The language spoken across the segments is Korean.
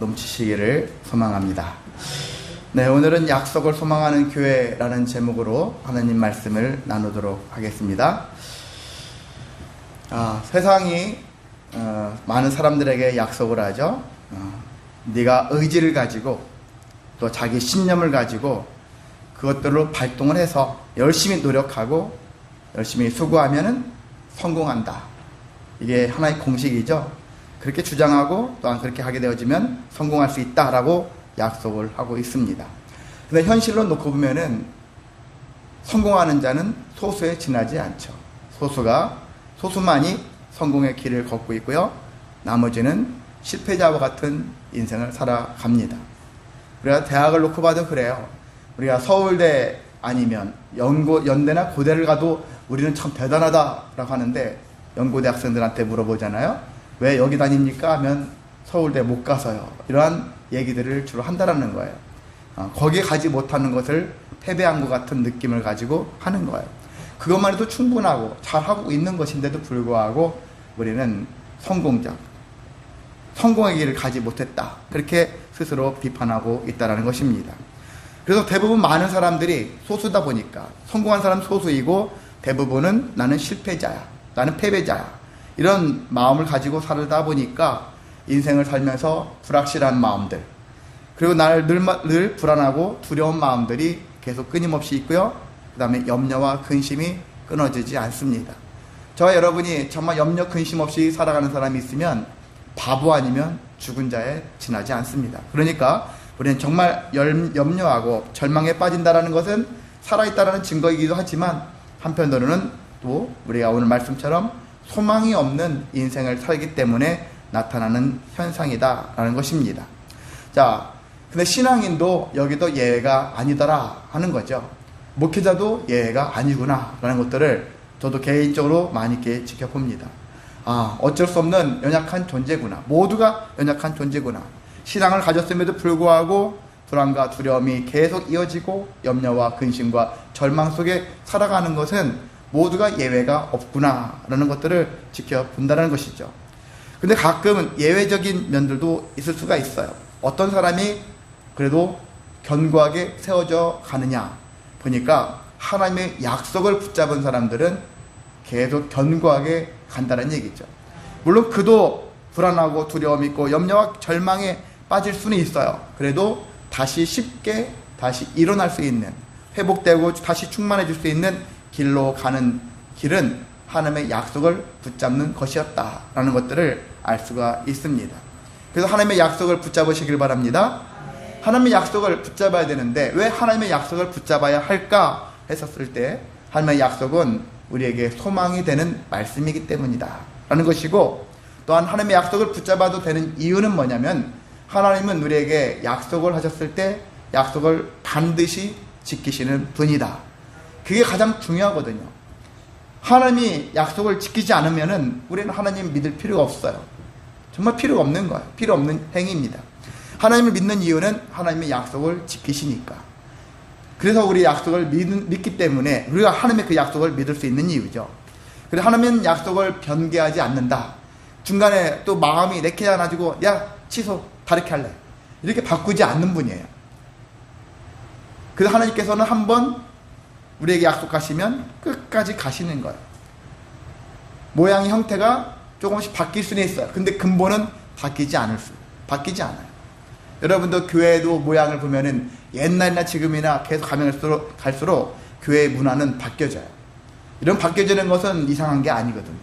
넘치시기를 소망합니다. 네, 오늘은 약속을 소망하는 교회라는 제목으로 하나님 말씀을 나누도록 하겠습니다. 세상이 많은 사람들에게 약속을 하죠. 네가 의지를 가지고 또 자기 신념을 가지고 그것들로 발동을 해서 열심히 노력하고 열심히 수고하면은 성공한다. 이게 하나의 공식이죠. 그렇게 주장하고 또한 그렇게 하게 되어지면 성공할 수 있다라고 약속을 하고 있습니다. 근데 현실로 놓고 보면은 성공하는 자는 소수에 지나지 않죠. 소수만이 성공의 길을 걷고 있고요. 나머지는 실패자와 같은 인생을 살아갑니다. 우리가 대학을 놓고 봐도 그래요. 우리가 서울대 아니면 연대나 고대를 가도 우리는 참 대단하다라고 하는데 연고대 학생들한테 물어보잖아요. 왜 여기 다닙니까? 하면 서울대 못 가서요. 이러한 얘기들을 주로 한다라는 거예요. 거기에 가지 못하는 것을 패배한 것 같은 느낌을 가지고 하는 거예요. 그것만 해도 충분하고 잘하고 있는 것인데도 불구하고 우리는 성공의 길을 가지 못했다. 그렇게 스스로 비판하고 있다는 것입니다. 그래서 대부분 많은 사람들이 소수다 보니까 성공한 사람 소수이고 대부분은 나는 실패자야. 나는 패배자야. 이런 마음을 가지고 살다 보니까 인생을 살면서 불확실한 마음들 그리고 늘 불안하고 두려운 마음들이 계속 끊임없이 있고요. 그 다음에 염려와 근심이 끊어지지 않습니다. 저와 여러분이 정말 염려 근심 없이 살아가는 사람이 있으면 바보 아니면 죽은 자에 지나지 않습니다. 그러니까 우리는 정말 염려하고 절망에 빠진다는 것은 살아있다는 증거이기도 하지만 한편으로는 또 우리가 오늘 말씀처럼 소망이 없는 인생을 살기 때문에 나타나는 현상이다라는 것입니다. 자, 근데 신앙인도 여기도 예외가 아니더라 하는 거죠. 목회자도 예외가 아니구나 라는 것들을 저도 개인적으로 많이 있게 지켜봅니다. 어쩔 수 없는 연약한 존재구나. 모두가 연약한 존재구나. 신앙을 가졌음에도 불구하고 불안과 두려움이 계속 이어지고 염려와 근심과 절망 속에 살아가는 것은 모두가 예외가 없구나 라는 것들을 지켜본다는 것이죠. 근데 가끔은 예외적인 면들도 있을 수가 있어요. 어떤 사람이 그래도 견고하게 세워져 가느냐 보니까 하나님의 약속을 붙잡은 사람들은 계속 견고하게 간다는 얘기죠. 물론 그도 불안하고 두려움 있고 염려와 절망에 빠질 수는 있어요. 그래도 다시 쉽게 다시 일어날 수 있는, 회복되고 다시 충만해질 수 있는 길로 가는 길은 하나님의 약속을 붙잡는 것이었다라는 것들을 알 수가 있습니다. 그래서 하나님의 약속을 붙잡으시길 바랍니다. 하나님의 약속을 붙잡아야 되는데 왜 하나님의 약속을 붙잡아야 할까 했었을 때 하나님의 약속은 우리에게 소망이 되는 말씀이기 때문이다 라는 것이고, 또한 하나님의 약속을 붙잡아도 되는 이유는 뭐냐면 하나님은 우리에게 약속을 하셨을 때 약속을 반드시 지키시는 분이다. 그게 가장 중요하거든요. 하나님이 약속을 지키지 않으면은 우리는 하나님 믿을 필요가 없어요. 정말 필요가 없는 거예요. 필요 없는 행위입니다. 하나님을 믿는 이유는 하나님의 약속을 지키시니까. 그래서 우리 약속을 믿기 때문에 우리가 하나님의 그 약속을 믿을 수 있는 이유죠. 그래서 하나님은 약속을 변개하지 않는다. 중간에 또 마음이 내키지 않아가지고 야 취소 다르게 할래 이렇게 바꾸지 않는 분이에요. 그래서 하나님께서는 한번 우리에게 약속하시면 끝까지 가시는 거예요. 모양의 형태가 조금씩 바뀔 수는 있어요. 근데 근본은 바뀌지 않아요. 여러분도 교회도 모양을 보면은 옛날이나 지금이나 계속 가면 갈수록 교회의 문화는 바뀌어져요. 이런 바뀌어지는 것은 이상한 게 아니거든요.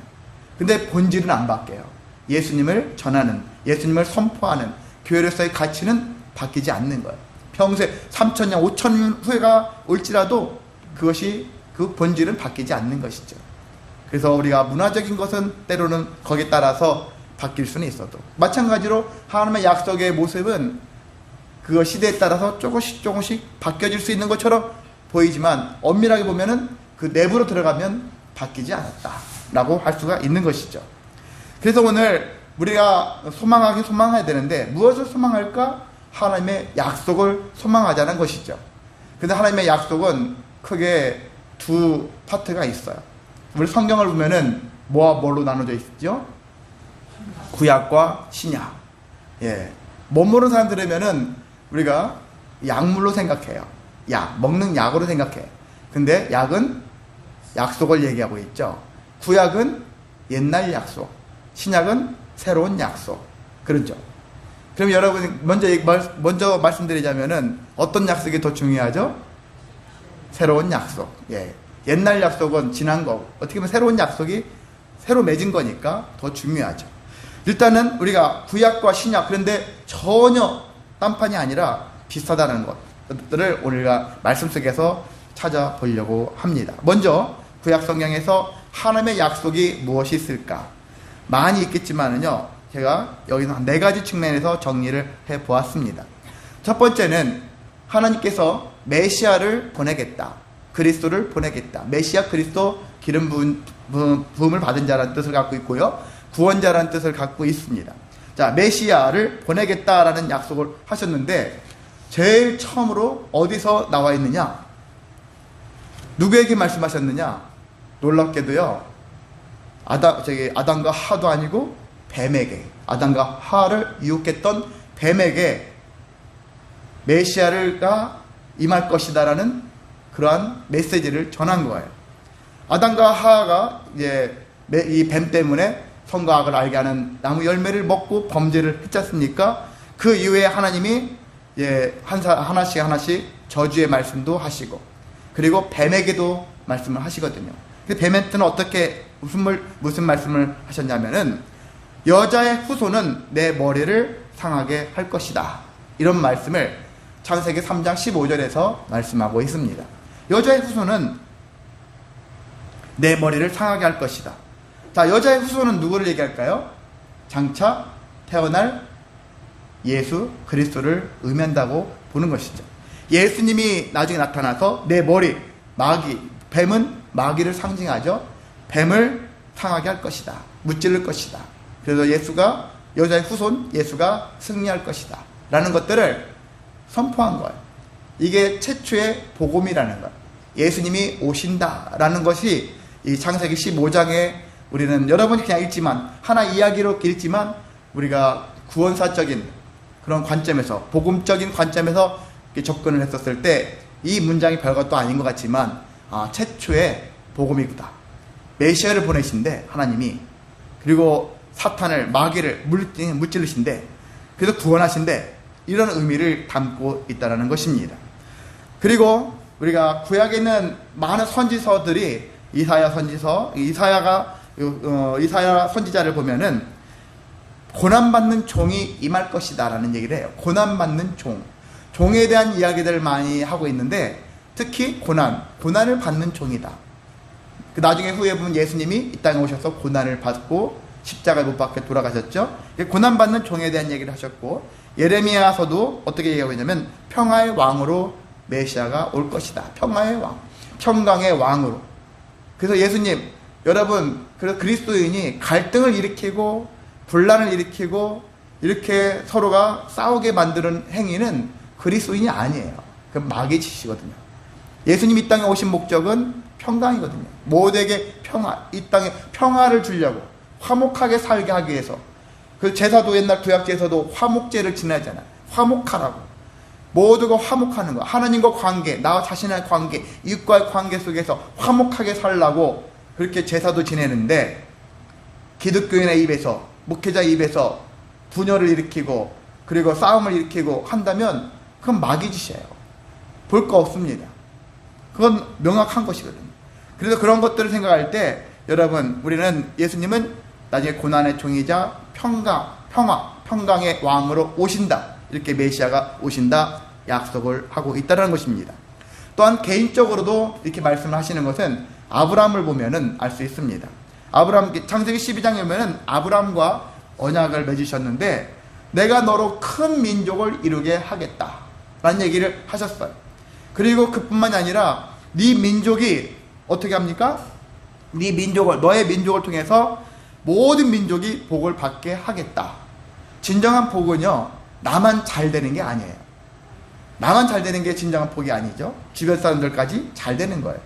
근데 본질은 안 바뀌어요. 예수님을 전하는, 예수님을 선포하는 교회로서의 가치는 바뀌지 않는 거예요. 평소에 3,000년, 5,000년 후회가 올지라도 그 본질은 바뀌지 않는 것이죠. 그래서 우리가 문화적인 것은 때로는 거기에 따라서 바뀔 수는 있어도 마찬가지로 하나님의 약속의 모습은 그 시대에 따라서 조금씩 바뀌어질 수 있는 것처럼 보이지만 엄밀하게 보면은 그 내부로 들어가면 바뀌지 않았다라고 할 수가 있는 것이죠. 그래서 오늘 우리가 소망해야 되는데 무엇을 소망할까? 하나님의 약속을 소망하자는 것이죠. 근데 하나님의 약속은 크게 두 파트가 있어요. 우리 성경을 보면은 뭐와 뭘로 나눠져 있죠? 구약과 신약. 예. 못 모르는 사람 들으면은 우리가 약물로 생각해요. 약, 먹는 약으로 생각해. 근데 약은 약속을 얘기하고 있죠. 구약은 옛날 약속, 신약은 새로운 약속. 그렇죠. 그럼 여러분 먼저 말씀드리자면은 어떤 약속이 더 중요하죠? 새로운 약속. 예. 옛날 약속은 지난 거. 어떻게 보면 새로운 약속이 새로 맺은 거니까 더 중요하죠. 일단은 우리가 구약과 신약, 그런데 전혀 딴판이 아니라 비슷하다는 것들을 우리가 말씀 속에서 찾아보려고 합니다. 먼저 구약 성경에서 하나님의 약속이 무엇이 있을까? 많이 있겠지만은요, 제가 여기서 한 4가지 측면에서 정리를 해 보았습니다. 첫 번째는 하나님께서 메시아를 보내겠다. 그리스도를 보내겠다. 메시아 그리스도 기름 부음을 받은 자라는 뜻을 갖고 있고요. 구원자라는 뜻을 갖고 있습니다. 자, 메시아를 보내겠다라는 약속을 하셨는데 제일 처음으로 어디서 나와 있느냐? 누구에게 말씀하셨느냐? 놀랍게도요. 아담과 하도 아니고 뱀에게, 아담과 하를 유혹했던 뱀에게 메시아가 임할 것이다라는 그러한 메시지를 전한 거예요. 아담과 하가 이제 이 뱀 때문에 선과 악을 알게 하는 나무 열매를 먹고 범죄를 했지 않습니까? 그 이후에 하나님이 하나씩 저주의 말씀도 하시고, 그리고 뱀에게도 말씀을 하시거든요. 뱀한테는 어떻게 무슨 말씀을 하셨냐면은 여자의 후손은 내 머리를 상하게 할 것이다. 이런 말씀을 창세기 3장 15절에서 말씀하고 있습니다. 여자의 후손은 내 머리를 상하게 할 것이다. 자, 여자의 후손은 누구를 얘기할까요? 장차 태어날 예수 그리스도를 의미한다고 보는 것이죠. 예수님이 나중에 나타나서 내 머리, 뱀은 마귀를 상징하죠. 뱀을 상하게 할 것이다. 무찌를 것이다. 그래서 예수가, 여자의 후손 예수가 승리할 것이다 라는 것들을 선포한 거예요. 이게 최초의 복음이라는 거예요. 예수님이 오신다라는 것이 이 창세기 15장에 우리는 여러분이 그냥 읽지만, 하나 이야기로 읽지만, 우리가 구원사적인 그런 관점에서, 복음적인 관점에서 접근을 했었을 때 이 문장이 별것도 아닌 것 같지만, 최초의 복음이구나. 메시아를 보내신데 하나님이, 그리고 사탄을, 마귀를 무찌르신데, 그래서 구원하신데, 이런 의미를 담고 있다는 것입니다. 그리고 우리가 구약에 있는 많은 선지서들이 이사야 선지자를 보면은 고난받는 종이 임할 것이다 라는 얘기를 해요. 고난받는 종에 대한 이야기들을 많이 하고 있는데, 특히 고난을 받는 종이다. 나중에 후에 보면 예수님이 이 땅에 오셔서 고난을 받고 십자가에 못 박혀 돌아가셨죠. 고난받는 종에 대한 얘기를 하셨고, 예레미야서도 어떻게 얘기하고 있냐면 평화의 왕으로 메시아가 올 것이다. 평화의 왕, 평강의 왕으로. 그래서 예수님, 여러분, 그래서 그리스도인이 갈등을 일으키고 분란을 일으키고 이렇게 서로가 싸우게 만드는 행위는 그리스도인이 아니에요. 그 마귀의 짓이거든요. 예수님 이 땅에 오신 목적은 평강이거든요. 모두에게 평화, 이 땅에 평화를 주려고, 화목하게 살게 하기 위해서. 그 제사도, 옛날 구약 제사도 화목제를 지내잖아요. 화목하라고. 모두가 화목하는 거. 하나님과 관계, 나와 자신의 관계, 이웃과의 관계 속에서 화목하게 살라고 그렇게 제사도 지내는데, 기독교인의 입에서, 목회자 입에서 분열을 일으키고 그리고 싸움을 일으키고 한다면 그건 마귀 짓이에요. 볼 거 없습니다. 그건 명확한 것이거든요. 그래서 그런 것들을 생각할 때 여러분, 우리는 예수님은 나중에 고난의 종이자 평강의 왕으로 오신다. 이렇게 메시아가 오신다 약속을 하고 있다는 것입니다. 또한 개인적으로도 이렇게 말씀을 하시는 것은 아브라함을 보면은 알 수 있습니다. 창세기 12장에 보면은 아브라함과 언약을 맺으셨는데, 내가 너로 큰 민족을 이루게 하겠다 라는 얘기를 하셨어요. 그리고 그뿐만이 아니라 네 민족이 어떻게 합니까? 너의 민족을 통해서 모든 민족이 복을 받게 하겠다. 진정한 복은요, 나만 잘 되는 게 아니에요. 나만 잘 되는 게 진정한 복이 아니죠. 주변 사람들까지 잘 되는 거예요.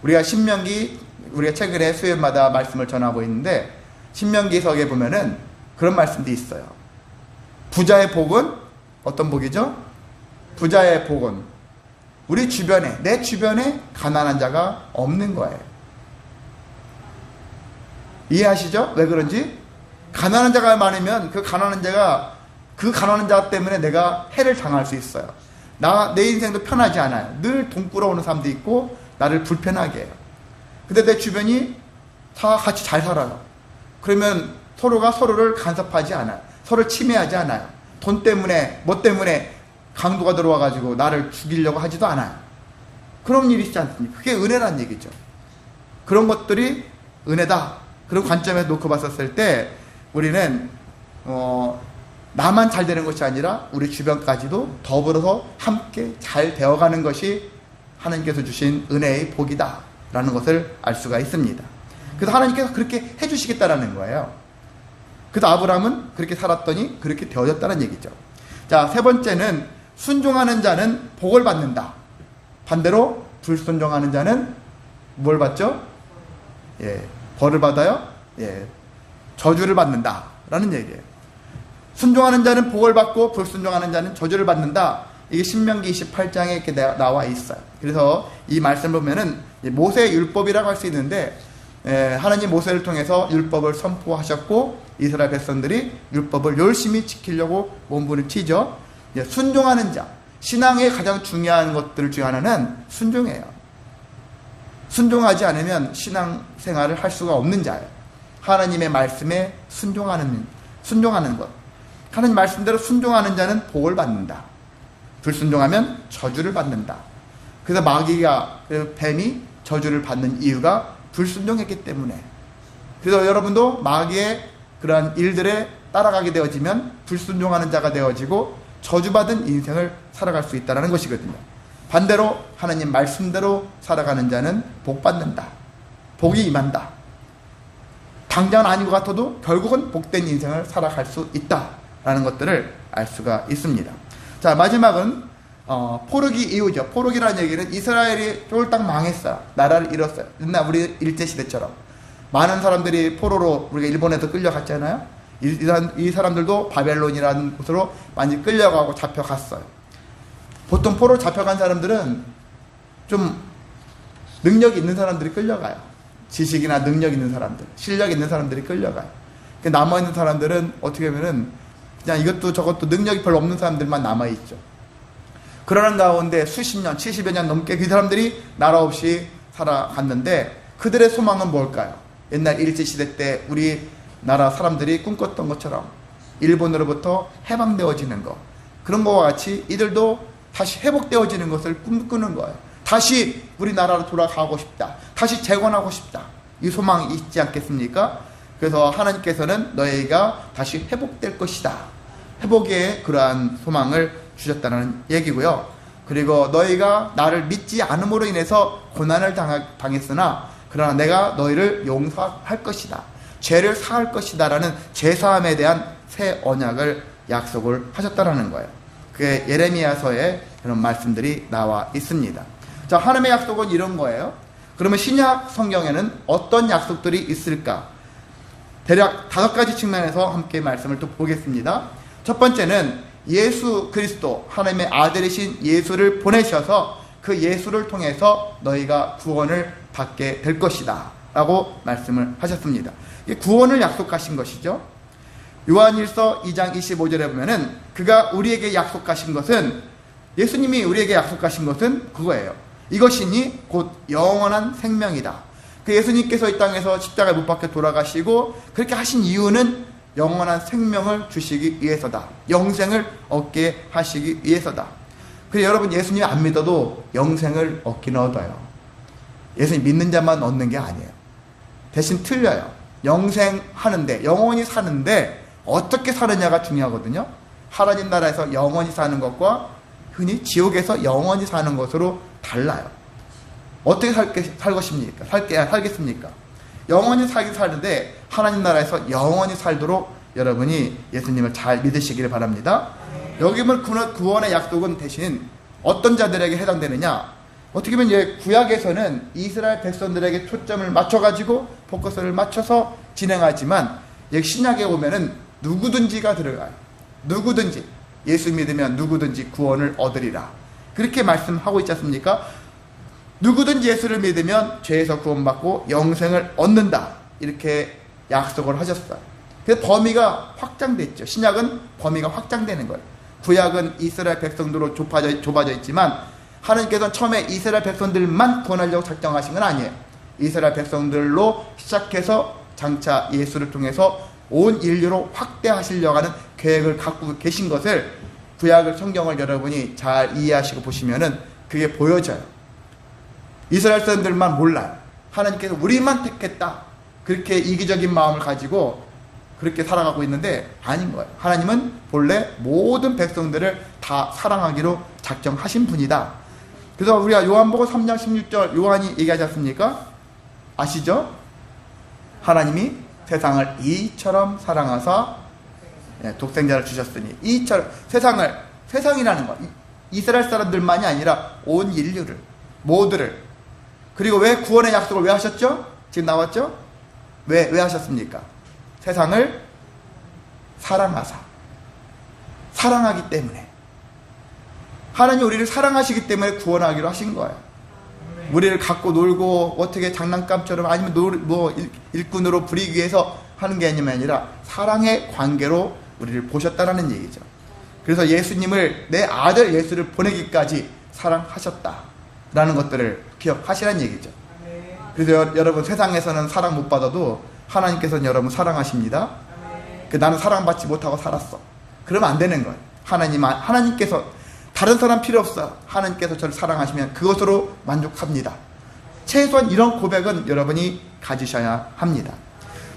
우리가 최근에 수요일마다 말씀을 전하고 있는데, 신명기서에 보면은 그런 말씀도 있어요. 부자의 복은 어떤 복이죠? 부자의 복은 우리 주변에, 내 주변에 가난한 자가 없는 거예요. 이해하시죠? 왜 그런지? 가난한 자가 많으면 그 가난한 자 때문에 내가 해를 당할 수 있어요. 내 인생도 편하지 않아요. 늘 돈 끌어오는 사람도 있고 나를 불편하게 해요. 근데 내 주변이 다 같이 잘 살아요. 그러면 서로가 서로를 간섭하지 않아요. 서로를 침해하지 않아요. 돈 때문에, 뭐 때문에 강도가 들어와가지고 나를 죽이려고 하지도 않아요. 그런 일이 있지 않습니까? 그게 은혜란 얘기죠. 그런 것들이 은혜다. 그런 관점에서 놓고 봤었을 때 우리는 나만 잘 되는 것이 아니라 우리 주변까지도 더불어서 함께 잘 되어가는 것이 하나님께서 주신 은혜의 복이다 라는 것을 알 수가 있습니다. 그래서 하나님께서 그렇게 해주시겠다라는 거예요. 그래서 아브라함은 그렇게 살았더니 그렇게 되어졌다는 얘기죠. 자, 세 번째는 순종하는 자는 복을 받는다. 반대로 불순종하는 자는 뭘 받죠? 벌을 받아요? 저주를 받는다 라는 얘기예요. 순종하는 자는 복을 받고 불순종하는 자는 저주를 받는다. 이게 신명기 28장에 이렇게 나와 있어요. 그래서 이 말씀을 보면은 모세의 율법이라고 할 수 있는데, 하나님 모세를 통해서 율법을 선포하셨고 이스라엘 백성들이 율법을 열심히 지키려고 몸부림치죠. 순종하는 자, 신앙의 가장 중요한 것들 중 하나는 순종이에요. 순종하지 않으면 신앙생활을 할 수가 없는 자예요. 하나님의 말씀에 순종하는 것. 하나님 말씀대로 순종하는 자는 복을 받는다. 불순종하면 저주를 받는다. 그래서 마귀가, 뱀이 저주를 받는 이유가 불순종했기 때문에. 그래서 여러분도 마귀의 그러한 일들에 따라가게 되어지면 불순종하는 자가 되어지고 저주받은 인생을 살아갈 수 있다는 것이거든요. 반대로 하나님 말씀대로 살아가는 자는 복 받는다. 복이 임한다. 당장은 아닌 것 같아도 결국은 복된 인생을 살아갈 수 있다라는 것들을 알 수가 있습니다. 자, 마지막은 포르기 이후죠. 포르기라는 얘기는 이스라엘이 쫄딱 망했어요. 나라를 잃었어요. 옛날 우리 일제시대처럼 많은 사람들이 포로로 우리가 일본에서 끌려갔잖아요. 이 사람들도 바벨론이라는 곳으로 많이 끌려가고 잡혀갔어요. 보통 포로 잡혀간 사람들은 좀 능력이 있는 사람들이 끌려가요. 지식이나 능력 있는 사람들, 실력 있는 사람들이 끌려가요. 남아있는 사람들은 어떻게 보면은 그냥 이것도 저것도 능력이 별로 없는 사람들만 남아있죠. 그러는 가운데 수십 년, 70여 년 넘게 그 사람들이 나라 없이 살아갔는데 그들의 소망은 뭘까요? 옛날 일제시대 때 우리나라 사람들이 꿈꿨던 것처럼 일본으로부터 해방되어지는 것, 그런 것과 같이 이들도 다시 회복되어지는 것을 꿈꾸는 거예요. 다시 우리나라로 돌아가고 싶다. 다시 재건하고 싶다. 이 소망이 있지 않겠습니까? 그래서 하나님께서는 너희가 다시 회복될 것이다. 회복의 그러한 소망을 주셨다는 얘기고요. 그리고 너희가 나를 믿지 않음으로 인해서 고난을 당했으나 그러나 내가 너희를 용서할 것이다. 죄를 사할 것이다 라는 죄사함에 대한 새 언약을 약속을 하셨다라는 거예요. 그게 예레미야서에 그런 말씀들이 나와 있습니다. 자, 하나님의 약속은 이런 거예요. 그러면 신약 성경에는 어떤 약속들이 있을까? 대략 5가지 측면에서 함께 말씀을 또 보겠습니다. 첫 번째는 예수 그리스도, 하나님의 아들이신 예수를 보내셔서 그 예수를 통해서 너희가 구원을 받게 될 것이다 라고 말씀을 하셨습니다. 구원을 약속하신 것이죠. 요한일서 2장 25절에 보면은 그가 우리에게 약속하신 것은, 예수님이 우리에게 약속하신 것은 그거예요. 이것이니 곧 영원한 생명이다. 그 예수님께서 이 땅에서 십자가에 못 박혀 돌아가시고 그렇게 하신 이유는 영원한 생명을 주시기 위해서다. 영생을 얻게 하시기 위해서다. 그래서 여러분, 예수님 안 믿어도 영생을 얻긴 얻어요. 예수님 믿는 자만 얻는 게 아니에요. 대신 틀려요. 영생하는데, 영원히 사는데 어떻게 사느냐가 중요하거든요. 하나님 나라에서 영원히 사는 것과 흔히 지옥에서 영원히 사는 것으로 달라요. 어떻게 살겠습니까? 영원히 살긴 사는데 하나님 나라에서 영원히 살도록 여러분이 예수님을 잘 믿으시기를 바랍니다. 여기 보면 구원의 약속은 대신 어떤 자들에게 해당되느냐? 어떻게 보면 구약에서는 이스라엘 백성들에게 초점을 맞춰가지고 포커스를 맞춰서 진행하지만 신약에 오면은 누구든지가 들어가요. 누구든지. 예수 믿으면 누구든지 구원을 얻으리라. 그렇게 말씀하고 있지 않습니까? 누구든지 예수를 믿으면 죄에서 구원받고 영생을 얻는다. 이렇게 약속을 하셨어요. 그래서 범위가 확장됐죠. 신약은 범위가 확장되는 거예요. 구약은 이스라엘 백성들로 좁아져 있지만 하나님께서는 처음에 이스라엘 백성들만 구원하려고 작정하신 건 아니에요. 이스라엘 백성들로 시작해서 장차 예수를 통해서 온 인류로 확대하시려고 하는 계획을 갖고 계신 것을 구약을 성경을 여러분이 잘 이해하시고 보시면은 그게 보여져요. 이스라엘 사람들만 몰라요. 하나님께서 우리만 택했다. 그렇게 이기적인 마음을 가지고 그렇게 살아가고 있는데 아닌 거예요. 하나님은 본래 모든 백성들을 다 사랑하기로 작정하신 분이다. 그래서 우리가 요한복음 3장 16절 요한이 얘기하지 않습니까? 아시죠? 하나님이 세상을 이처럼 사랑하사 독생자를 주셨으니 이처럼 세상이라는 거 이스라엘 사람들만이 아니라 온 인류를 모두를 그리고 왜 구원의 약속을 왜 하셨죠? 지금 나왔죠? 왜 하셨습니까? 세상을 사랑하사 사랑하기 때문에 하나님 우리를 사랑하시기 때문에 구원하기로 하신 거예요. 우리를 갖고 놀고 어떻게 장난감처럼 아니면 일꾼으로 부리기 위해서 하는 게 아니라 사랑의 관계로 우리를 보셨다라는 얘기죠. 그래서 예수님을 내 아들 예수를 보내기까지 사랑하셨다라는 것들을 기억하시라는 얘기죠. 그래서 여러분 세상에서는 사랑 못 받아도 하나님께서는 여러분 사랑하십니다. 나는 사랑받지 못하고 살았어. 그러면 안 되는 거예요. 하나님께서 다른 사람 필요 없어. 하나님께서 저를 사랑하시면 그것으로 만족합니다. 최소한 이런 고백은 여러분이 가지셔야 합니다.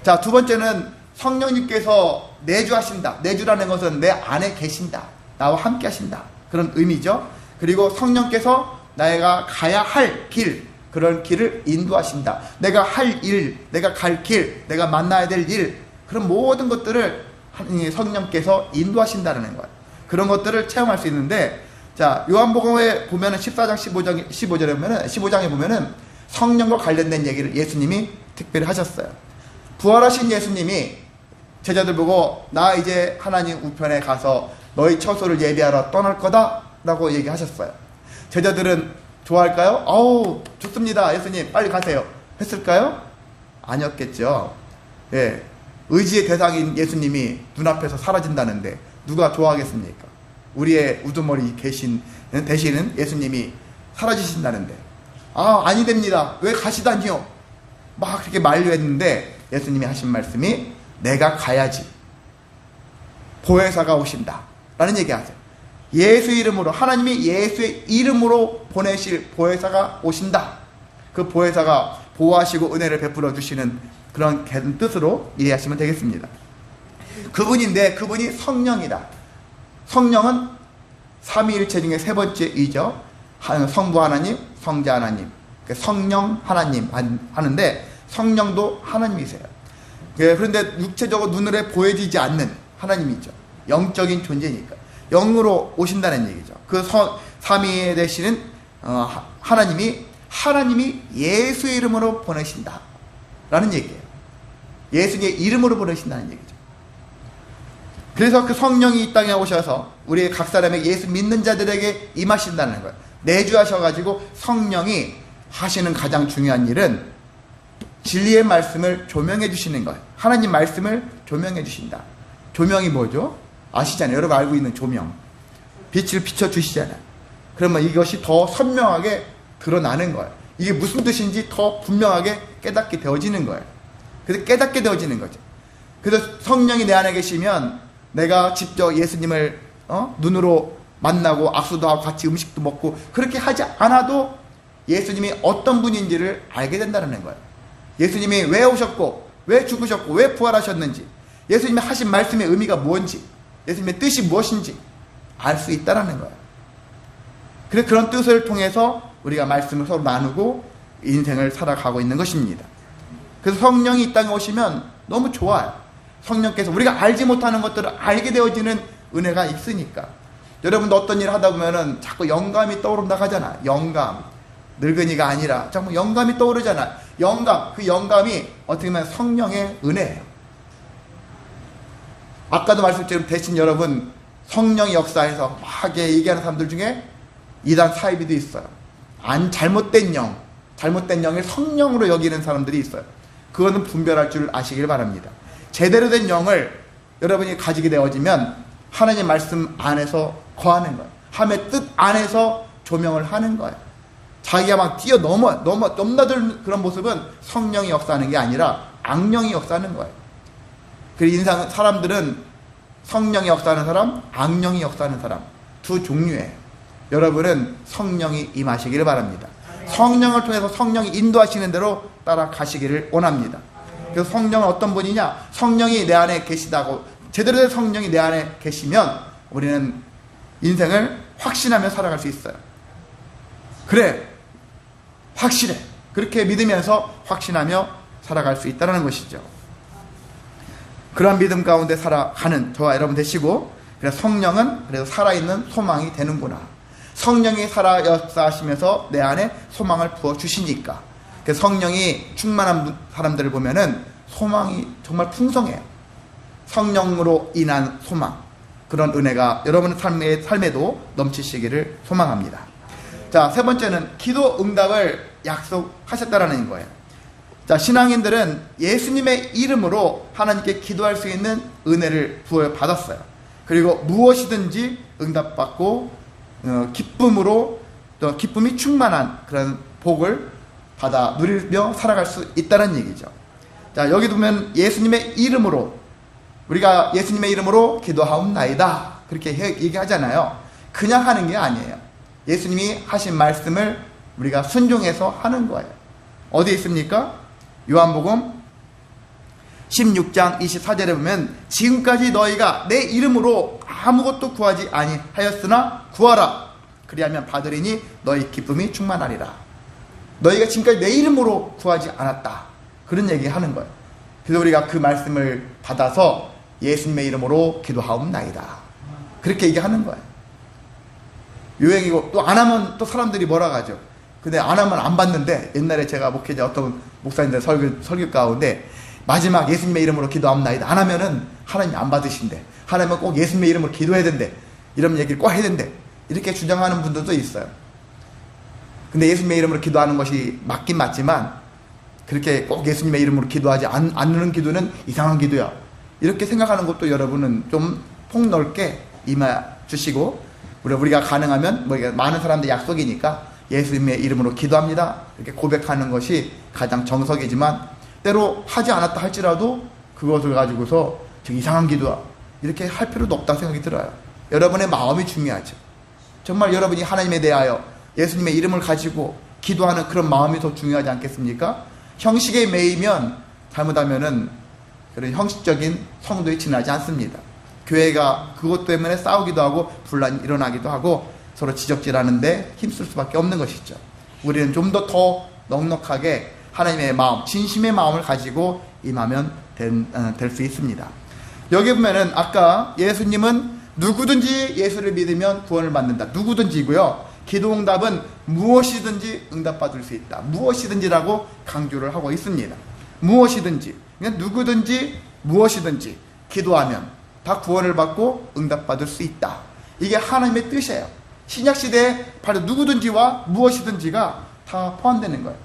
자, 두 번째는 성령님께서 내주하신다. 내주라는 것은 내 안에 계신다. 나와 함께 하신다. 그런 의미죠. 그리고 성령께서 내가 가야 할 길, 그런 길을 인도하신다. 내가 할 일, 내가 갈 길, 내가 만나야 될 일, 그런 모든 것들을 성령께서 인도하신다는 거예요. 그런 것들을 체험할 수 있는데, 자, 요한복음에 보면은 14장 15장에 보면은 성령과 관련된 얘기를 예수님이 특별히 하셨어요. 부활하신 예수님이 제자들 보고 나 이제 하나님 우편에 가서 너희 처소를 예비하러 떠날 거다 라고 얘기하셨어요. 제자들은 좋아할까요? 어우 좋습니다 예수님 빨리 가세요 했을까요? 아니었겠죠. 예, 의지의 대상인 예수님이 눈앞에서 사라진다는데 누가 좋아하겠습니까? 우리의 우두머리 대신은 예수님이 사라지신다는데 아니 됩니다 왜 가시다니요 막 그렇게 만류했는데 예수님이 하신 말씀이 내가 가야지 보혜사가 오신다 라는 얘기하세요. 예수 이름으로 하나님이 예수의 이름으로 보내실 보혜사가 오신다. 그 보혜사가 보호하시고 은혜를 베풀어 주시는 그런 뜻으로 이해하시면 되겠습니다. 그분이 성령이다. 성령은 삼위일체 중에 세 번째 이죠. 성부 하나님, 성자 하나님, 성령 하나님 하는데 성령도 하나님이세요. 그런데 육체적으로 눈으로 보여지지 않는 하나님이죠. 영적인 존재니까 영으로 오신다는 얘기죠. 그 삼위에 되시는 하나님이 예수의 이름으로 보내신다 라는 얘기예요. 예수님의 이름으로 보내신다는 얘기죠. 그래서 그 성령이 이 땅에 오셔서 우리 각 사람에게 예수 믿는 자들에게 임하신다는 거예요. 내주하셔가지고 성령이 하시는 가장 중요한 일은 진리의 말씀을 조명해 주시는 거예요. 하나님 말씀을 조명해 주신다. 조명이 뭐죠? 아시잖아요. 여러분 알고 있는 조명. 빛을 비춰주시잖아요. 그러면 이것이 더 선명하게 드러나는 거예요. 이게 무슨 뜻인지 더 분명하게 깨닫게 되어지는 거예요. 그래서 깨닫게 되어지는 거죠. 그래서 성령이 내 안에 계시면 내가 직접 예수님을 눈으로 만나고 악수도 하고 같이 음식도 먹고 그렇게 하지 않아도 예수님이 어떤 분인지를 알게 된다는 거예요. 예수님이 왜 오셨고 왜 죽으셨고 왜 부활하셨는지 예수님이 하신 말씀의 의미가 뭔지 예수님의 뜻이 무엇인지 알 수 있다는 거예요. 그래서 그런 뜻을 통해서 우리가 말씀을 서로 나누고 인생을 살아가고 있는 것입니다. 그래서 성령이 이 땅에 오시면 너무 좋아요. 성령께서 우리가 알지 못하는 것들을 알게 되어지는 은혜가 있으니까. 여러분도 어떤 일을 하다 보면은 자꾸 영감이 떠오른다 하잖아. 영감. 늙은이가 아니라 자꾸 영감이 떠오르잖아. 그 영감이 어떻게 보면 성령의 은혜예요. 아까도 말씀드린 대신 여러분 성령의 역사에서 막 얘기하는 사람들 중에 이단 사이비도 있어요. 잘못된 영을 성령으로 여기는 사람들이 있어요. 그거는 분별할 줄 아시길 바랍니다. 제대로 된 영을 여러분이 가지게 되어지면 하나님 말씀 안에서 거하는 거예요. 하나님의 뜻 안에서 조명을 하는 거예요. 자기가 막 넘나들 그런 모습은 성령이 역사하는 게 아니라 악령이 역사하는 거예요. 그래서 사람들은 성령이 역사하는 사람, 악령이 역사하는 사람 두 종류예요. 여러분은 성령이 임하시기를 바랍니다. 성령을 통해서 성령이 인도하시는 대로 따라가시기를 원합니다. 그래서 성령은 어떤 분이냐? 성령이 내 안에 계시다고, 제대로 된 성령이 내 안에 계시면 우리는 인생을 확신하며 살아갈 수 있어요. 그래, 확실해. 그렇게 믿으면서 확신하며 살아갈 수 있다는 것이죠. 그런 믿음 가운데 살아가는 저와 여러분 되시고, 그래서 성령은 그래서 살아있는 소망이 되는구나. 성령이 살아 역사하시면서 내 안에 소망을 부어주시니까. 그래서 성령이 충만한 사람들을 보면은 소망이 정말 풍성해요. 성령으로 인한 소망, 그런 은혜가 여러분의 삶에도 넘치시기를 소망합니다. 자, 세 번째는 기도 응답을 약속하셨다라는 거예요. 자, 신앙인들은 예수님의 이름으로 하나님께 기도할 수 있는 은혜를 부여받았어요. 그리고 무엇이든지 응답받고 기쁨으로 또 기쁨이 충만한 그런 복을 받아 누리며 살아갈 수 있다는 얘기죠. 자, 여기 보면 예수님의 이름으로, 우리가 예수님의 이름으로 기도하옵나이다 그렇게 얘기하잖아요. 그냥 하는 게 아니에요. 예수님이 하신 말씀을 우리가 순종해서 하는 거예요. 어디에 있습니까? 요한복음 16장 24절에 보면 지금까지 너희가 내 이름으로 아무것도 구하지 아니하였으나 구하라. 그리하면 받으리니 너희 기쁨이 충만하리라. 너희가 지금까지 내 이름으로 구하지 않았다. 그런 얘기 하는 거예요. 그래서 우리가 그 말씀을 받아서 예수님의 이름으로 기도하옵나이다. 그렇게 얘기하는 거예요. 유행이고 또 안 하면 또 사람들이 뭐라 하죠. 근데 안 하면 안 받는데, 옛날에 제가 목회자 어떤 목사님들 설교 가운데 마지막 예수님의 이름으로 기도합나이다 안 하면은 하나님이 안 받으신대. 하나님은 꼭 예수님의 이름으로 기도해야 된대. 이런 얘기를 꼭 해야 된대. 이렇게 주장하는 분들도 있어요. 근데 예수님의 이름으로 기도하는 것이 맞긴 맞지만 그렇게 꼭 예수님의 이름으로 기도하지 않는 기도는 이상한 기도야. 이렇게 생각하는 것도 여러분은 좀 폭넓게 임해 주시고, 우리가 가능하면 많은 사람들 약속이니까 예수님의 이름으로 기도합니다 이렇게 고백하는 것이 가장 정석이지만, 때로 하지 않았다 할지라도 그것을 가지고서 이상한 기도야 이렇게 할 필요도 없다고 생각이 들어요. 여러분의 마음이 중요하죠. 정말 여러분이 하나님에 대하여 예수님의 이름을 가지고 기도하는 그런 마음이 더 중요하지 않겠습니까? 형식에 매이면 잘못하면은 그런 형식적인 성도에 지나지 않습니다. 교회가 그것 때문에 싸우기도 하고 분란이 일어나기도 하고 서로 지적질하는데 힘쓸 수밖에 없는 것이죠. 우리는 좀 더 넉넉하게 하나님의 마음, 진심의 마음을 가지고 임하면 될 수 있습니다. 여기 보면은 아까 예수님은 누구든지 예수를 믿으면 구원을 받는다. 누구든지고요. 기도응답은 무엇이든지 응답받을 수 있다. 무엇이든지라고 강조를 하고 있습니다. 무엇이든지, 그냥 누구든지 무엇이든지 기도하면 다 구원을 받고 응답받을 수 있다. 이게 하나님의 뜻이에요. 신약시대에 바로 누구든지와 무엇이든지가 다 포함되는 거예요.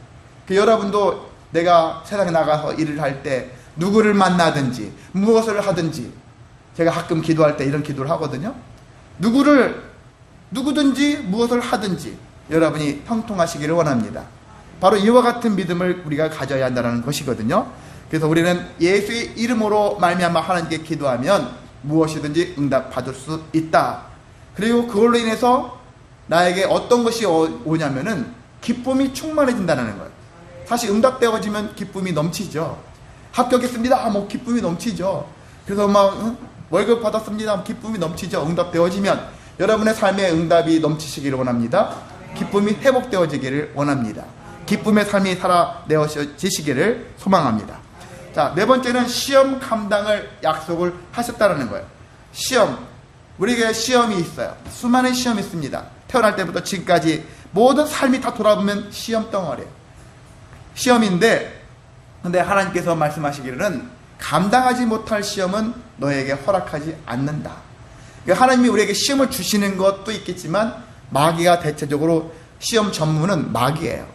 여러분도 내가 세상에 나가서 일을 할 때 누구를 만나든지 무엇을 하든지, 제가 가끔 기도할 때 이런 기도를 하거든요. 누구든지 무엇을 하든지 여러분이 형통하시기를 원합니다. 바로 이와 같은 믿음을 우리가 가져야 한다는 것이거든요. 그래서 우리는 예수의 이름으로 말미암아 하나님께 기도하면 무엇이든지 응답받을 수 있다. 그리고 그걸로 인해서 나에게 어떤 것이 오냐면은 기쁨이 충만해진다는 거예요. 사실 응답되어지면 기쁨이 넘치죠. 합격했습니다. 기쁨이 넘치죠. 그래서 월급 받았습니다. 기쁨이 넘치죠. 응답되어지면 여러분의 삶에 응답이 넘치시기를 원합니다. 기쁨이 회복되어지기를 원합니다. 기쁨의 삶이 살아내어지시기를 소망합니다. 자, 네 번째는 시험 감당을 약속을 하셨다는 거예요. 시험, 우리에게 시험이 있어요. 수많은 시험이 있습니다. 태어날 때부터 지금까지 모든 삶이 다 돌아보면 시험 덩어리예요. 시험인데, 근데 하나님께서 말씀하시기로는 감당하지 못할 시험은 너에게 허락하지 않는다. 하나님이 우리에게 시험을 주시는 것도 있겠지만 마귀가 대체적으로 시험 전문은 마귀예요.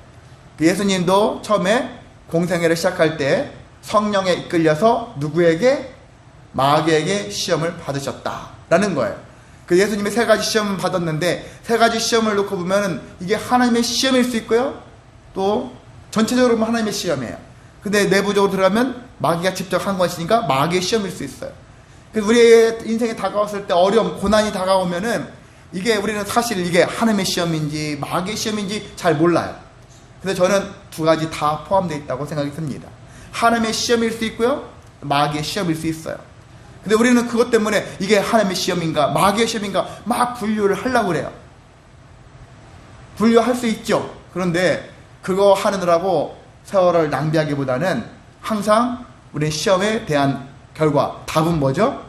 예수님도 처음에 공생애를 시작할 때 성령에 이끌려서 누구에게? 마귀에게 시험을 받으셨다라는 거예요. 그 예수님이 세 가지 시험을 받았는데 세 가지 시험을 놓고 보면은 이게 하나님의 시험일 수 있고요. 또 전체적으로 보면 하나님의 시험이에요. 근데 내부적으로 들어가면 마귀가 직접 한 것이니까 마귀의 시험일 수 있어요. 그래서 우리의 인생에 다가왔을 때 어려움, 고난이 다가오면은 이게 우리는 사실 이게 하나님의 시험인지 마귀의 시험인지 잘 몰라요. 근데 저는 두 가지 다 포함되어 있다고 생각이 듭니다. 하나님의 시험일 수 있고요. 마귀의 시험일 수 있어요. 근데 우리는 그것 때문에 이게 하나님의 시험인가 마귀의 시험인가 막 분류를 하려고 그래요. 분류할 수 있죠. 그런데 그거 하느라고 세월을 낭비하기보다는 항상 우리는 시험에 대한 결과 답은 뭐죠?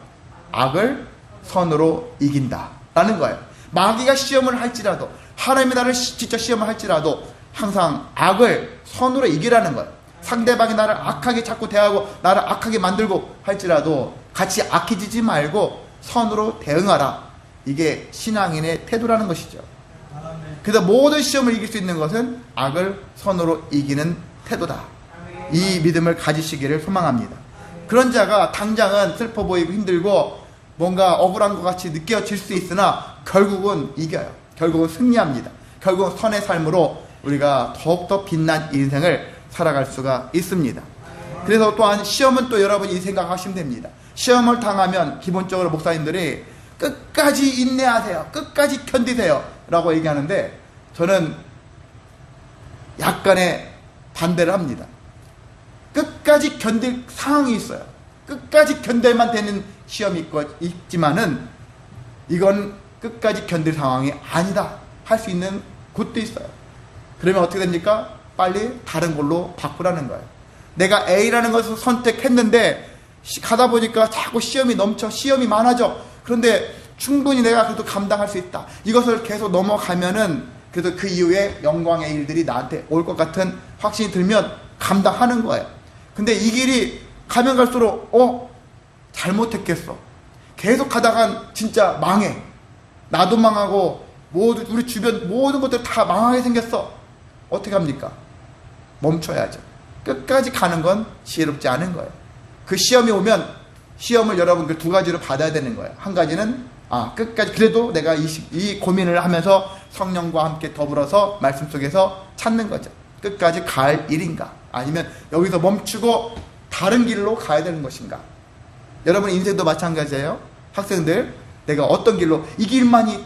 악을 선으로 이긴다 라는 거예요. 마귀가 시험을 할지라도 하나님이 나를 직접 시험을 할지라도 항상 악을 선으로 이기라는 거예요. 상대방이 나를 악하게 자꾸 대하고 나를 악하게 만들고 할지라도 같이 악해지지 말고 선으로 대응하라. 이게 신앙인의 태도라는 것이죠. 그래서 모든 시험을 이길 수 있는 것은 악을 선으로 이기는 태도다. 이 믿음을 가지시기를 소망합니다. 그런 자가 당장은 슬퍼 보이고 힘들고 뭔가 억울한 것 같이 느껴질 수 있으나 결국은 이겨요. 결국은 승리합니다. 결국은 선의 삶으로 우리가 더욱더 빛난 인생을 살아갈 수가 있습니다. 그래서 또한 시험은 또 여러분이 이 생각하시면 됩니다. 시험을 당하면 기본적으로 목사님들이 끝까지 인내하세요. 끝까지 견디세요. 라고 얘기하는데 저는 약간의 반대를 합니다. 끝까지 견딜 상황이 있어요. 끝까지 견딜만 되는 시험이 있지만은 이건 끝까지 견딜 상황이 아니다 할 수 있는 곳도 있어요. 그러면 어떻게 됩니까? 빨리 다른 걸로 바꾸라는 거예요. 내가 A라는 것을 선택했는데 가다 보니까 자꾸 시험이 넘쳐 시험이 많아져. 그런데 충분히 내가 그래도 감당할 수 있다. 이것을 계속 넘어가면은 그래도 그 이후에 영광의 일들이 나한테 올 것 같은 확신이 들면 감당하는 거예요. 근데 이 길이 가면 갈수록 잘못했겠어. 계속 가다간 진짜 망해. 나도 망하고 모두 우리 주변 모든 것들 다 망하게 생겼어. 어떻게 합니까? 멈춰야죠. 끝까지 가는 건 지혜롭지 않은 거예요. 그 시험이 오면 시험을 여러분 그 두 가지로 받아야 되는 거예요. 한 가지는 끝까지 그래도 내가 이 고민을 하면서 성령과 함께 더불어서 말씀 속에서 찾는 거죠. 끝까지 갈 일인가? 아니면 여기서 멈추고 다른 길로 가야 되는 것인가? 여러분 인생도 마찬가지예요. 학생들 내가 어떤 길로 이 길만이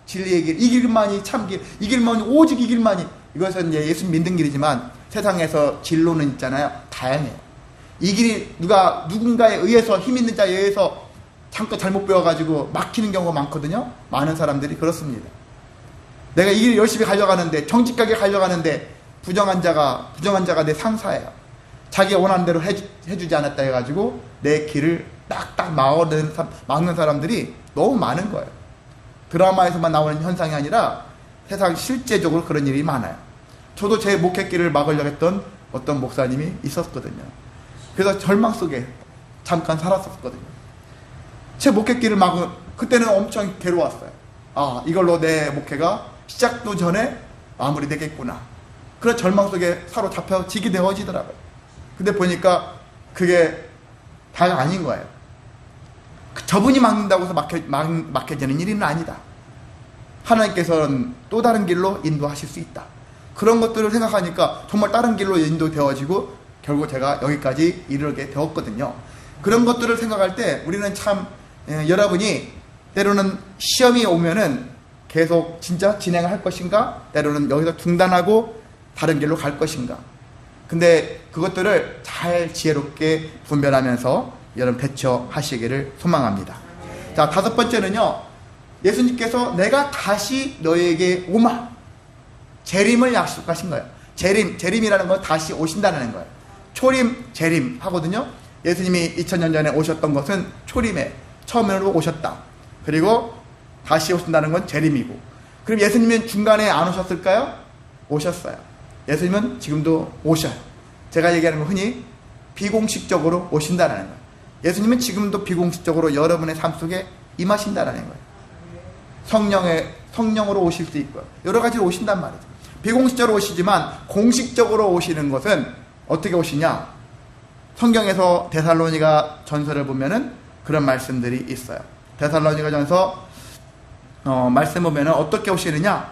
진리의 길, 이 길만이 참길, 이 길만이 오직 이 길만이 이것은 이제 예수 믿는 길이지만 세상에서 진로는 있잖아요. 다양해요. 이 길이 누군가에 의해서 힘 있는 자에 의해서 잠깐 잘못 배워가지고 막히는 경우가 많거든요. 많은 사람들이 그렇습니다. 내가 이 길을 열심히 가려가는데 정직하게 가려가는데 부정한 자가 내 상사예요. 자기가 원하는 대로 해주지 않았다 해가지고 내 길을 딱딱 막는 사람들이 너무 많은 거예요. 드라마에서만 나오는 현상이 아니라 세상 실제적으로 그런 일이 많아요. 저도 제 목회길을 막으려고 했던 어떤 목사님이 있었거든요. 그래서 절망 속에 잠깐 살았었거든요. 제 목회길을 막은 그때는 엄청 괴로웠어요. 이걸로 내 목회가 시작도 전에 마무리되겠구나. 그런 절망 속에 사로잡혀지게 되어지더라고요. 근데 보니까 그게 다가 아닌 거예요. 저분이 막는다고 해서 막혀지는 일은 아니다. 하나님께서는 또 다른 길로 인도하실 수 있다. 그런 것들을 생각하니까 정말 다른 길로 인도되어지고 결국 제가 여기까지 이르게 되었거든요. 그런 것들을 생각할 때 우리는 참 여러분이 때로는 시험이 오면은 계속 진짜 진행할 것인가? 때로는 여기서 중단하고 다른 길로 갈 것인가? 근데 그것들을 잘 지혜롭게 분별하면서 여러분 대처하시기를 소망합니다. 자, 다섯 번째는요. 예수님께서 내가 다시 너에게 오마. 재림을 약속하신 거예요. 재림이라는 건 다시 오신다는 거예요. 초림, 재림 하거든요. 예수님이 2000년 전에 오셨던 것은 초림에 처음으로 오셨다. 그리고 다시 오신다는 건 재림이고. 그럼 예수님은 중간에 안 오셨을까요? 오셨어요. 예수님은 지금도 오셔요. 제가 얘기하는 건 흔히 비공식적으로 오신다는 거예요. 예수님은 지금도 비공식적으로 여러분의 삶 속에 임하신다는 거예요. 성령으로 오실 수 있고요. 여러 가지로 오신단 말이죠. 비공식적으로 오시지만 공식적으로 오시는 것은 어떻게 오시냐? 성경에서 데살로니가 전서를 보면은 그런 말씀들이 있어요. 데살로니가 전서 말씀 보면은 어떻게 오시느냐?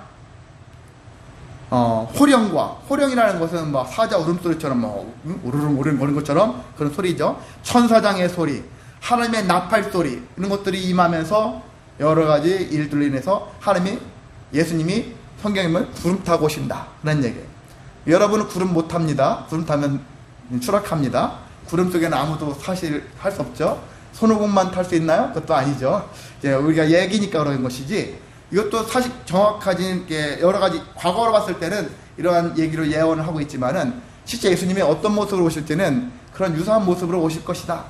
호령이라는 것은 막 사자 울음소리처럼 우르릉 오는 것처럼 그런 소리죠. 천사장의 소리, 하나님의 나팔 소리, 이런 것들이 임하면서 여러 가지 일들로 인해서 예수님이 성경에 보면 구름 타고 오신다, 그런 얘기예요. 여러분은 구름 못 탑니다. 구름 타면 추락합니다. 구름 속에는 아무도 사실 할 수 없죠. 손오공만 탈 수 있나요? 그것도 아니죠. 이제 우리가 얘기니까 그런 것이지, 이것도 사실 정확하지, 여러 가지 과거로 봤을 때는 이러한 얘기로 예언을 하고 있지만은 실제 예수님이 어떤 모습으로 오실 때는 그런 유사한 모습으로 오실 것이다.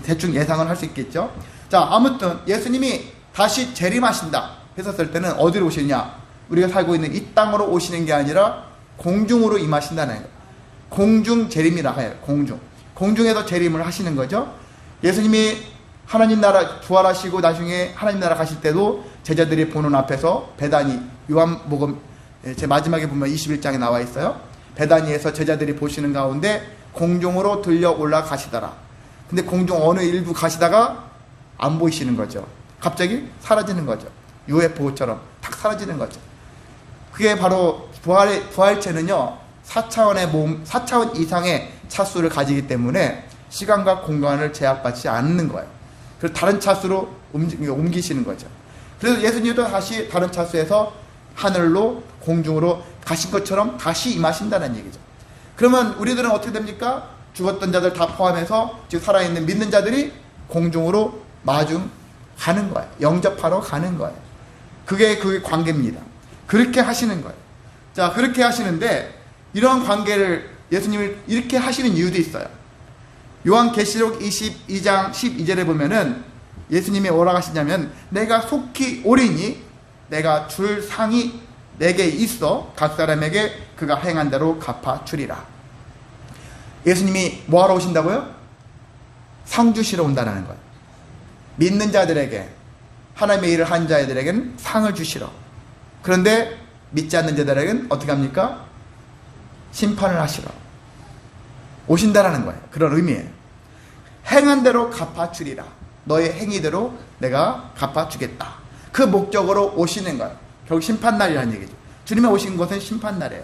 대충 예상을 할 수 있겠죠. 자, 아무튼 예수님이 다시 재림하신다 했었을 때는 어디로 오시느냐? 우리가 살고 있는 이 땅으로 오시는 게 아니라 공중으로 임하신다는 거예요. 공중 재림이라 해요. 공중에서 재림을 하시는 거죠. 예수님이 하나님 나라 부활하시고 나중에 하나님 나라 가실 때도 제자들이 보는 앞에서 베다니, 요한복음 제 마지막에 보면 21장에 나와 있어요. 베다니에서 제자들이 보시는 가운데 공중으로 들려 올라가시더라. 근데 공중 어느 일부 가시다가 안 보이시는 거죠. 갑자기 사라지는 거죠. UFO처럼 탁 사라지는 거죠. 그게 바로 부활체는요, 4차원 이상의 차수를 가지기 때문에 시간과 공간을 제약받지 않는 거예요. 그래서 다른 차수로 옮기시는 거죠. 그래서 예수님도 다시 다른 차수에서 하늘로, 공중으로 가신 것처럼 다시 임하신다는 얘기죠. 그러면 우리들은 어떻게 됩니까? 죽었던 자들 다 포함해서 지금 살아있는 믿는 자들이 공중으로 마중 가는 거예요. 영접하러 가는 거예요. 그게 관계입니다. 그렇게 하시는 거예요. 자, 그렇게 하시는데 이러한 관계를 예수님을 이렇게 하시는 이유도 있어요. 요한계시록 22장 12절에 보면은 예수님이 뭐라고 하시냐면, 내가 속히 오리니 내가 줄 상이 내게 있어 각 사람에게 그가 행한 대로 갚아 주리라. 예수님이 뭐하러 오신다고요? 상 주시러 온다는 거예요. 믿는 자들에게, 하나님의 일을 한 자들에게는 상을 주시러. 그런데 믿지 않는 자들에게는 어떻게 합니까? 심판을 하시러 오신다라는 거예요. 그런 의미예요. 행한 대로 갚아주리라. 너의 행위대로 내가 갚아주겠다. 그 목적으로 오시는 거예요. 결국 심판날이라는 얘기죠. 주님이 오신 것은 심판날이에요.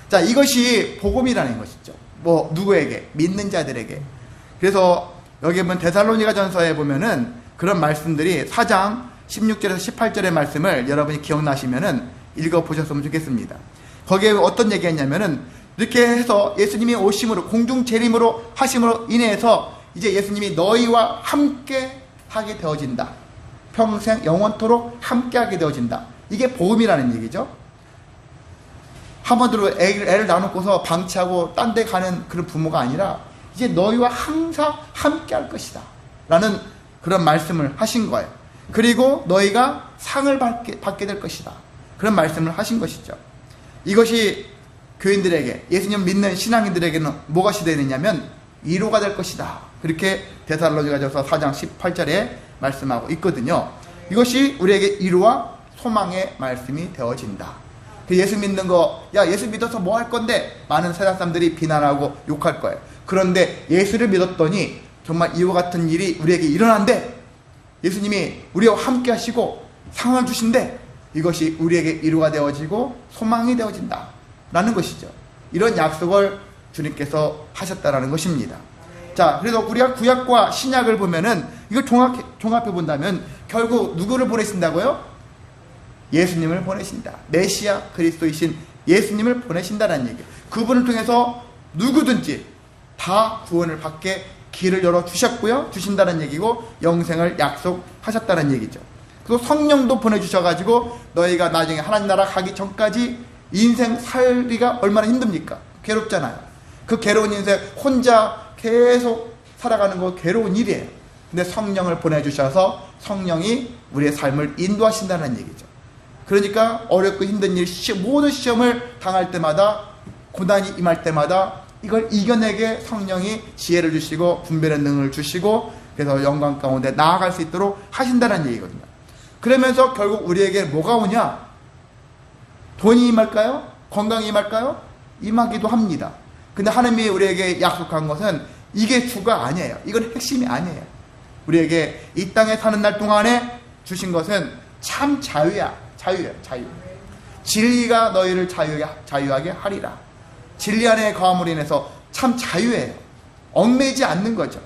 자, 이것이 복음이라는 것이죠. 누구에게? 믿는 자들에게. 그래서 여기 보면 데살로니가 전서에 보면은 그런 말씀들이 4장 16절에서 18절의 말씀을 여러분이 기억나시면은 읽어보셨으면 좋겠습니다. 거기에 어떤 얘기했냐면은, 이렇게 해서 예수님이 오심으로, 공중 재림으로 하심으로 인해서 이제 예수님이 너희와 함께 하게 되어진다. 평생 영원토록 함께 하게 되어진다. 이게 복음이라는 얘기죠. 한번으로 애를 나누고서 방치하고 딴 데 가는 그런 부모가 아니라 이제 너희와 항상 함께 할 것이다 라는 그런 말씀을 하신 거예요. 그리고 너희가 상을 받게 될 것이다, 그런 말씀을 하신 것이죠. 이것이 교인들에게, 예수님 믿는 신앙인들에게는 뭐가 되느냐면 위로가 될 것이다. 그렇게 데살로니가전서 4장 18절에 말씀하고 있거든요. 이것이 우리에게 위로와 소망의 말씀이 되어진다. 예수 믿는 거, 야, 예수 믿어서 뭐 할 건데? 많은 세상 사람들이 비난하고 욕할 거예요. 그런데 예수를 믿었더니 정말 이와 같은 일이 우리에게 일어난대. 예수님이 우리와 함께 하시고 상을 주신대. 이것이 우리에게 위로가 되어지고 소망이 되어진다 라는 것이죠. 이런 약속을 주님께서 하셨다라는 것입니다. 자, 그래서 우리가 구약과 신약을 보면은 이걸 종합해 본다면 결국 누구를 보내신다고요? 예수님을 보내신다. 메시아 그리스도이신 예수님을 보내신다는 얘기예요. 그분을 통해서 누구든지 다 구원을 받게 길을 열어주셨고요, 주신다는 얘기고, 영생을 약속하셨다는 얘기죠. 그리고 성령도 보내주셔가지고 너희가 나중에 하나님 나라 가기 전까지 인생 살기가 얼마나 힘듭니까? 괴롭잖아요. 그 괴로운 인생 혼자 계속 살아가는 거 괴로운 일이에요. 근데 성령을 보내주셔서 성령이 우리의 삶을 인도하신다는 얘기죠. 그러니까 어렵고 힘든 일, 모든 시험을 당할 때마다, 고난이 임할 때마다 이걸 이겨내게 성령이 지혜를 주시고 분별의 능을 주시고, 그래서 영광 가운데 나아갈 수 있도록 하신다는 얘기거든요. 그러면서 결국 우리에게 뭐가 오냐? 돈이 임할까요? 건강이 임할까요? 임하기도 합니다. 근데 하나님이 우리에게 약속한 것은 이게 주가 아니에요. 이건 핵심이 아니에요. 우리에게 이 땅에 사는 날 동안에 주신 것은 참 자유야. 자유예요. 자유. 진리가 너희를 자유하게 하리라. 진리 안에 거함으로 인해서 참 자유예요. 얽매이지 않는 거죠.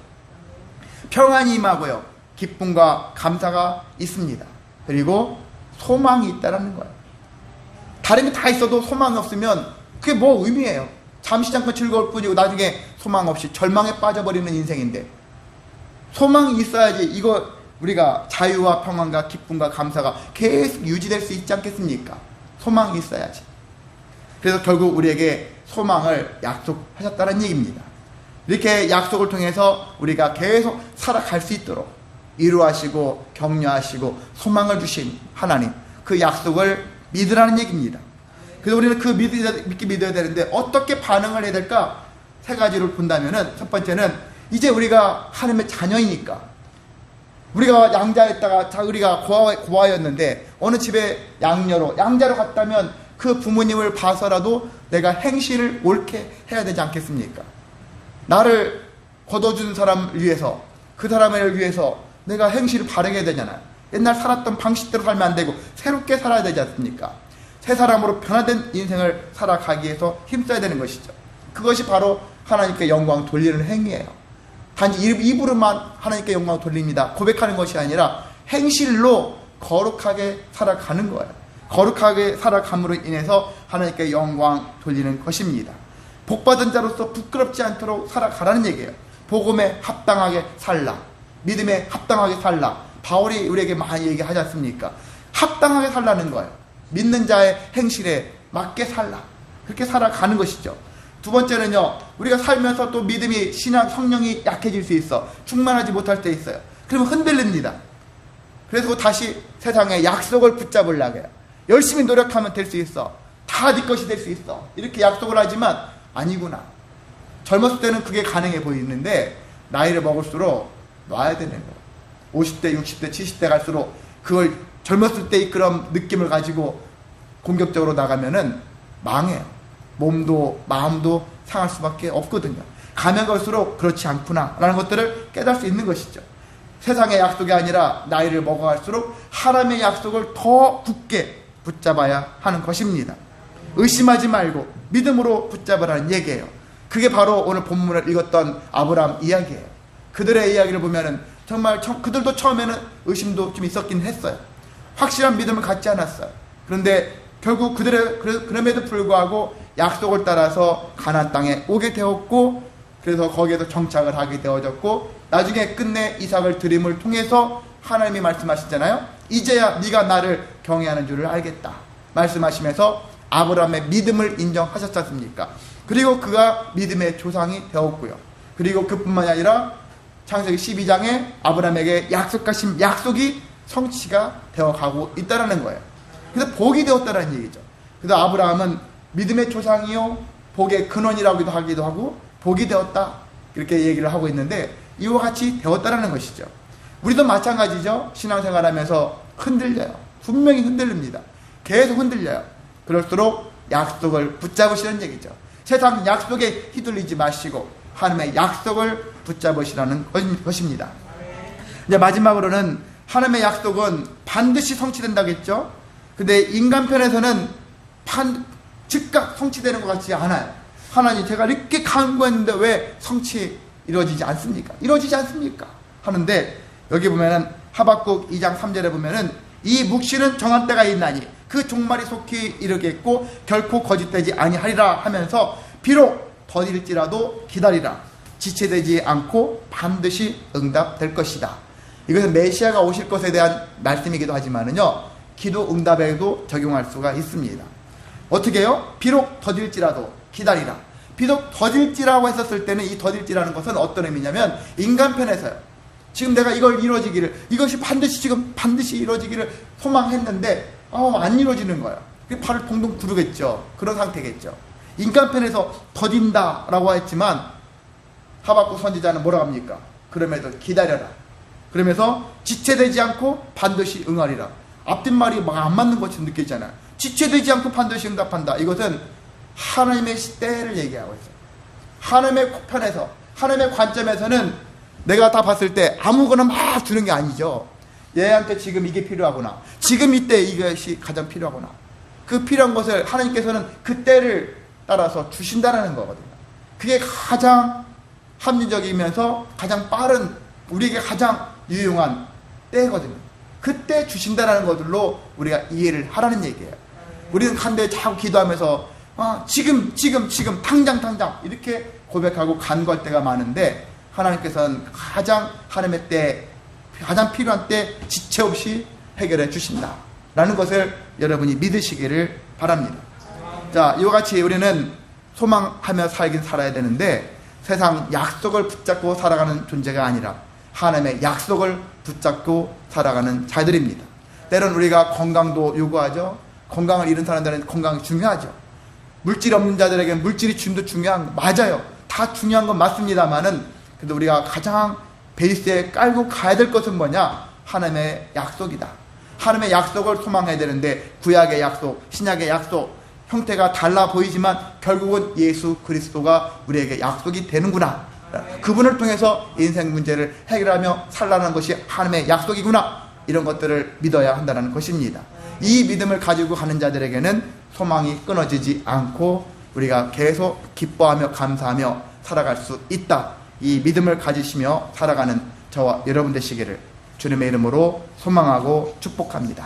평안이 임하고요. 기쁨과 감사가 있습니다. 그리고 소망이 있다는 거예요. 다른 게 다 있어도 소망이 없으면 그게 뭐 의미예요? 잠시 잠깐 즐거울 뿐이고 나중에 소망 없이 절망에 빠져버리는 인생인데, 소망이 있어야지 이거 우리가 자유와 평안과 기쁨과 감사가 계속 유지될 수 있지 않겠습니까? 소망이 있어야지. 그래서 결국 우리에게 소망을 약속하셨다는 얘기입니다. 이렇게 약속을 통해서 우리가 계속 살아갈 수 있도록 위로하시고 격려하시고 소망을 주신 하나님, 그 약속을 믿으라는 얘기입니다. 그래서 우리는 믿게 믿어야 되는데 어떻게 반응을 해야 될까? 세 가지를 본다면은, 첫 번째는 이제 우리가 하나님의 자녀이니까, 우리가 양자였다가 우리가 고아였는데 어느 집에 양자로 갔다면 그 부모님을 봐서라도 내가 행실을 옳게 해야 되지 않겠습니까? 나를 거둬준 사람을 위해서, 그 사람을 위해서 내가 행실을 바르게 해야 되잖아요. 옛날 살았던 방식대로 살면 안 되고 새롭게 살아야 되지 않습니까? 새 사람으로 변화된 인생을 살아가기 위해서 힘써야 되는 것이죠. 그것이 바로 하나님께 영광 돌리는 행위예요. 단지 입으로만 하나님께 영광 돌립니다. 고백하는 것이 아니라 행실로 거룩하게 살아가는 거예요. 거룩하게 살아감으로 인해서 하나님께 영광 돌리는 것입니다. 복받은 자로서 부끄럽지 않도록 살아가라는 얘기예요. 복음에 합당하게 살라. 믿음에 합당하게 살라. 바울이 우리에게 많이 얘기하지 않습니까? 합당하게 살라는 거예요. 믿는 자의 행실에 맞게 살라. 그렇게 살아가는 것이죠. 두 번째는요, 우리가 살면서 또 믿음이, 신앙, 성령이 약해질 수 있어. 충만하지 못할 때 있어요. 그러면 흔들립니다. 그래서 다시 세상의 약속을 붙잡으려고 해요. 열심히 노력하면 될 수 있어. 다 네 것이 될 수 있어. 이렇게 약속을 하지만 아니구나. 젊었을 때는 그게 가능해 보이는데 나이를 먹을수록 놔야 되는 거예요. 50대, 60대, 70대 갈수록 그걸 젊었을 때의 그런 느낌을 가지고 공격적으로 나가면은 망해요. 몸도 마음도 상할 수밖에 없거든요. 가면 갈수록 그렇지 않구나 라는 것들을 깨달을 수 있는 것이죠. 세상의 약속이 아니라 나이를 먹어갈수록 하나님의 약속을 더 굳게 붙잡아야 하는 것입니다. 의심하지 말고 믿음으로 붙잡으라는 얘기예요. 그게 바로 오늘 본문을 읽었던 아브라함 이야기예요. 그들의 이야기를 보면은 정말 그들도 처음에는 의심도 좀 있었긴 했어요. 확실한 믿음을 갖지 않았어요. 그런데 결국 그럼에도 불구하고 약속을 따라서 가나안 땅에 오게 되었고, 그래서 거기에서 정착을 하게 되어졌고, 나중에 끝내 이삭을 드림을 통해서 하나님이 말씀하시잖아요. 이제야 네가 나를 경외하는 줄을 알겠다 말씀하시면서 아브라함의 믿음을 인정하셨지 않습니까? 그리고 그가 믿음의 조상이 되었고요. 그리고 그뿐만이 아니라 창세기 12장에 아브라함에게 약속하신 약속이 성취가 되어가고 있다는 거예요. 그래서 복이 되었다는 얘기죠. 그래서 아브라함은 믿음의 조상이요 복의 근원이라고도 하기도 하고 복이 되었다 이렇게 얘기를 하고 있는데, 이와 같이 되었다는 것이죠. 우리도 마찬가지죠. 신앙생활하면서 흔들려요. 분명히 흔들립니다. 계속 흔들려요. 그럴수록 약속을 붙잡으시는 얘기죠. 세상 약속에 휘둘리지 마시고 하나님의 약속을 붙잡으시라는 것입니다. 이제 마지막으로는 하나님의 약속은 반드시 성취된다겠죠. 근데 인간 편에서는 즉각 성취되는 것 같지 않아요. 하나님, 제가 이렇게 간구했는데 왜 이루어지지 않습니까? 이루어지지 않습니까? 하는데 여기 보면은 하박국 2장 3절에 보면은 이 묵시는 정한 때가 있나니 그 종말이 속히 이르겠고 결코 거짓되지 아니하리라 하면서 비록 더딜지라도 기다리라. 지체되지 않고 반드시 응답될 것이다. 이것은 메시아가 오실 것에 대한 말씀이기도 하지만은요, 기도 응답에도 적용할 수가 있습니다. 어떻게 해요? 비록 더딜지라도 기다리라. 비록 더딜지라고 했었을 때는 이 더딜지라는 것은 어떤 의미냐면 인간 편에서요. 지금 내가 이것이 반드시 이루어지기를 소망했는데 안 이루어지는 거예요. 발을 동동 구르겠죠. 그런 상태겠죠. 인간 편에서 더딘다라고 했지만 하박국 선지자는 뭐라고 합니까? 그럼에도 기다려라. 그러면서 지체되지 않고 반드시 응하리라. 앞뒷말이 막 안 맞는 것처럼 느끼잖아요. 지체되지 않고 반드시 응답한다. 이것은 하나님의 때를 얘기하고 있어요. 하나님의 편에서, 하나님의 관점에서는 내가 다 봤을 때 아무거나 막 주는 게 아니죠. 얘한테 지금 이게 필요하구나. 지금 이때 이것이 가장 필요하구나. 그 필요한 것을 하나님께서는 그 때를 따라서 주신다는 거거든요. 그게 가장 합리적이면서 가장 빠른, 우리에게 가장 유용한 때거든요. 그때 주신다는 것들로 우리가 이해를 하라는 얘기예요. 우리는 간대에 자꾸 기도하면서 지금 당장 이렇게 고백하고 간구할 때가 많은데, 하나님께서는 가장 하나님의 때, 가장 필요한 때 지체 없이 해결해 주신다 라는 것을 여러분이 믿으시기를 바랍니다. 자, 이와 같이 우리는 소망하며 살긴 살아야 되는데, 세상 약속을 붙잡고 살아가는 존재가 아니라 하나님의 약속을 붙잡고 살아가는 자들입니다. 때론 우리가 건강도 요구하죠. 건강을 잃은 사람들은 건강이 중요하죠. 물질이 없는 자들에게는 물질이 줌도 중요한 거 맞아요. 다 중요한 건 맞습니다만은, 그래도 우리가 가장 베이스에 깔고 가야 될 것은 뭐냐? 하나님의 약속이다. 하나님의 약속을 소망해야 되는데, 구약의 약속, 신약의 약속, 형태가 달라 보이지만 결국은 예수 그리스도가 우리에게 약속이 되는구나. 그분을 통해서 인생 문제를 해결하며 살라는 것이 하나님의 약속이구나. 이런 것들을 믿어야 한다는 것입니다. 이 믿음을 가지고 가는 자들에게는 소망이 끊어지지 않고 우리가 계속 기뻐하며 감사하며 살아갈 수 있다. 이 믿음을 가지시며 살아가는 저와 여러분 되시기를 주님의 이름으로 소망하고 축복합니다.